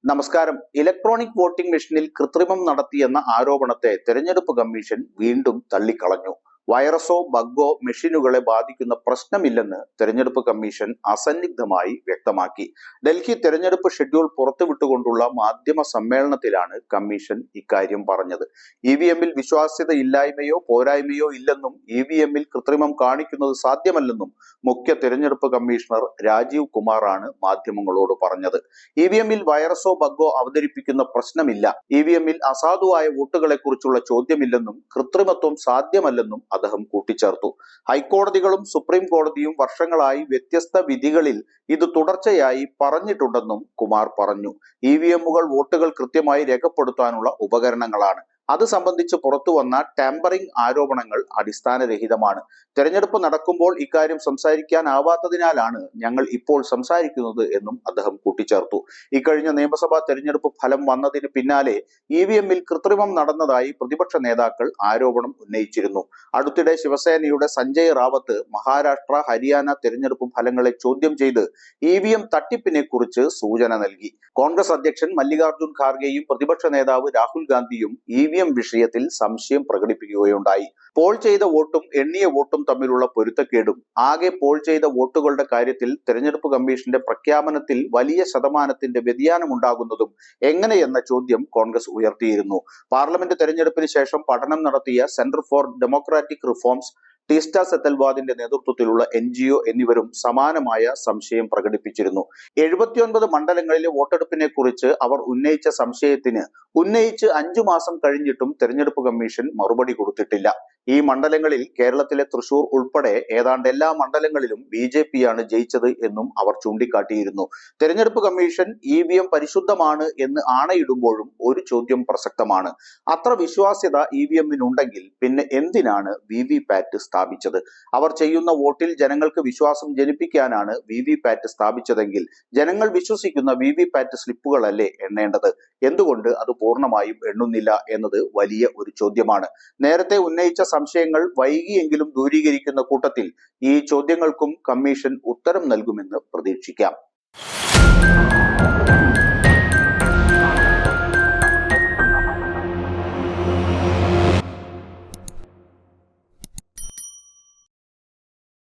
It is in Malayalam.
നമസ്കാരം. ഇലക്ട്രോണിക് വോട്ടിംഗ് മെഷീനിൽ കൃത്രിമം നടത്തിയെന്ന ആരോപണത്തെ തെരഞ്ഞെടുപ്പ് കമ്മീഷൻ വീണ്ടും തള്ളിക്കളഞ്ഞു. വൈറസോ ബഗ്ഗോ മെഷീനുകളെ ബാധിക്കുന്ന പ്രശ്നമില്ലെന്ന് തെരഞ്ഞെടുപ്പ് കമ്മീഷൻ അസന്നിഗ്ധമായി വ്യക്തമാക്കി. ഡൽഹി തെരഞ്ഞെടുപ്പ് ഷെഡ്യൂൾ പുറത്തുവിട്ടുകൊണ്ടുള്ള മാധ്യമ സമ്മേളനത്തിലാണ് കമ്മീഷൻ ഇക്കാര്യം പറഞ്ഞത്. ഇവിഎമ്മിൽ വിശ്വാസ്യതയില്ലായ്മയോ പോരായ്മയോ ഇല്ലെന്നും ഇവിഎമ്മിൽ കൃത്രിമം കാണിക്കുന്നത് സാധ്യമല്ലെന്നും മുഖ്യ തെരഞ്ഞെടുപ്പ് കമ്മീഷണർ രാജീവ് കുമാറാണ് മാധ്യമങ്ങളോട് പറഞ്ഞത്. ഇവിഎമ്മിൽ വൈറസോ ബഗ്ഗോ അവതരിപ്പിക്കുന്ന പ്രശ്നമില്ല. ഇവിഎമ്മിൽ അസാധുവായ വോട്ടുകളെ കുറിച്ചുള്ള ചോദ്യമില്ലെന്നും കൃത്രിമത്വം സാധ്യമല്ലെന്നും അദ്ദേഹം കൂട്ടിച്ചേർത്തു. ഹൈക്കോടതികളും സുപ്രീം കോടതിയും വർഷങ്ങളായി വ്യത്യസ്ത വിധികളിൽ ഇത് തുടർച്ചയായി പറഞ്ഞിട്ടുണ്ടെന്നും കുമാർ പറഞ്ഞു. ഇവിഎമ്മുകൾ വോട്ടുകൾ കൃത്യമായി രേഖപ്പെടുത്താനുള്ള ഉപകരണങ്ങളാണ്. അത് സംബന്ധിച്ച് പുറത്തുവന്ന ടാമ്പറിംഗ് ആരോപണങ്ങൾ അടിസ്ഥാനരഹിതമാണ്. തെരഞ്ഞെടുപ്പ് നടക്കുമ്പോൾ ഇക്കാര്യം സംസാരിക്കാനാവാത്തതിനാലാണ് ഞങ്ങൾ ഇപ്പോൾ സംസാരിക്കുന്നത് എന്നും അദ്ദേഹം കൂട്ടിച്ചേർത്തു. ഇക്കഴിഞ്ഞ നിയമസഭാ തെരഞ്ഞെടുപ്പ് ഫലം വന്നതിന് പിന്നാലെ ഇവിഎമ്മിൽ കൃത്രിമം നടന്നതായി പ്രതിപക്ഷ നേതാക്കൾ ആരോപണം ഉന്നയിച്ചിരുന്നു. അടുത്തിടെ ശിവസേനയുടെ സഞ്ജയ് റാവത്ത് മഹാരാഷ്ട്ര, ഹരിയാന തെരഞ്ഞെടുപ്പ് ഫലങ്ങളെ ചോദ്യം ചെയ്ത് ഇവിഎം തട്ടിപ്പിനെ കുറിച്ച് സൂചന നൽകി. കോൺഗ്രസ് അധ്യക്ഷൻ മല്ലികാർജുൻ ഖാർഗെയും പ്രതിപക്ഷ നേതാവ് രാഹുൽ ഗാന്ധിയും ഇവിഎം വിഷയത്തിൽ സംശയം പ്രകടിപ്പിക്കുകയുണ്ടായി. പോൾ ചെയ്ത വോട്ടും എണ്ണിയ വോട്ടും തമ്മിലുള്ള പൊരുത്തക്കേടും ആകെ പോൾ ചെയ്ത വോട്ടുകളുടെ കാര്യത്തിൽ തെരഞ്ഞെടുപ്പ് കമ്മീഷന്റെ പ്രഖ്യാപനത്തിൽ വലിയ ശതമാനത്തിന്റെ വ്യതിയാനമുണ്ടാകുന്നതും എങ്ങനെയെന്ന ചോദ്യം കോൺഗ്രസ് ഉയർത്തിയിരുന്നു. പാർലമെന്റ് തെരഞ്ഞെടുപ്പിന് ശേഷം പഠനം നടത്തിയ Centre for Democratic Reforms, Teesta സെത്തൽവാദിന്റെ നേതൃത്വത്തിലുള്ള NGO എന്നിവരും സമാനമായ സംശയം പ്രകടിപ്പിച്ചിരുന്നു. 79 മണ്ഡലങ്ങളിലെ വോട്ടെടുപ്പിനെ കുറിച്ച് അവർ ഉന്നയിച്ച സംശയത്തിന് ഉന്നയിച്ച് 5 മാസം കഴിഞ്ഞിട്ടും തെരഞ്ഞെടുപ്പ് കമ്മീഷൻ മറുപടി കൊടുത്തിട്ടില്ല. ഈ മണ്ഡലങ്ങളിൽ കേരളത്തിലെ തൃശൂർ ഉൾപ്പെടെ ഏതാണ്ട് എല്ലാ മണ്ഡലങ്ങളിലും BJP-യാണ് ജയിച്ചത് എന്നും അവർ ചൂണ്ടിക്കാട്ടിയിരുന്നു. തെരഞ്ഞെടുപ്പ് കമ്മീഷൻ ഇവിഎം പരിശുദ്ധമാണ് എന്ന് ആണയിടുമ്പോഴും ഒരു ചോദ്യം പ്രസക്തമാണ്. അത്ര വിശ്വാസ്യത ഇവിഎമ്മിനുണ്ടെങ്കിൽ പിന്നെ എന്തിനാണ് VVPAT സ്ഥാപിച്ചത്? അവർ ചെയ്യുന്ന വോട്ടിൽ ജനങ്ങൾക്ക് വിശ്വാസം ജനിപ്പിക്കാനാണ് VVPAT സ്ഥാപിച്ചതെങ്കിൽ ജനങ്ങൾ വിശ്വസിക്കുന്ന VVPAT സ്ലിപ്പുകളല്ലേ എണ്ണേണ്ടത്? എന്തുകൊണ്ട് അത് പൂർണ്ണമായും എണ്ണുന്നില്ല എന്നത് വലിയ ഒരു ചോദ്യമാണ്. നേരത്തെ ഉന്നയിച്ച സംശയങ്ങൾ വൈകിയെങ്കിലും ദൂരീകരിക്കുന്ന കൂട്ടത്തിൽ ഈ ചോദ്യങ്ങൾക്കും കമ്മീഷൻ ഉത്തരം നൽകുമെന്ന് പ്രതീക്ഷിക്കാം.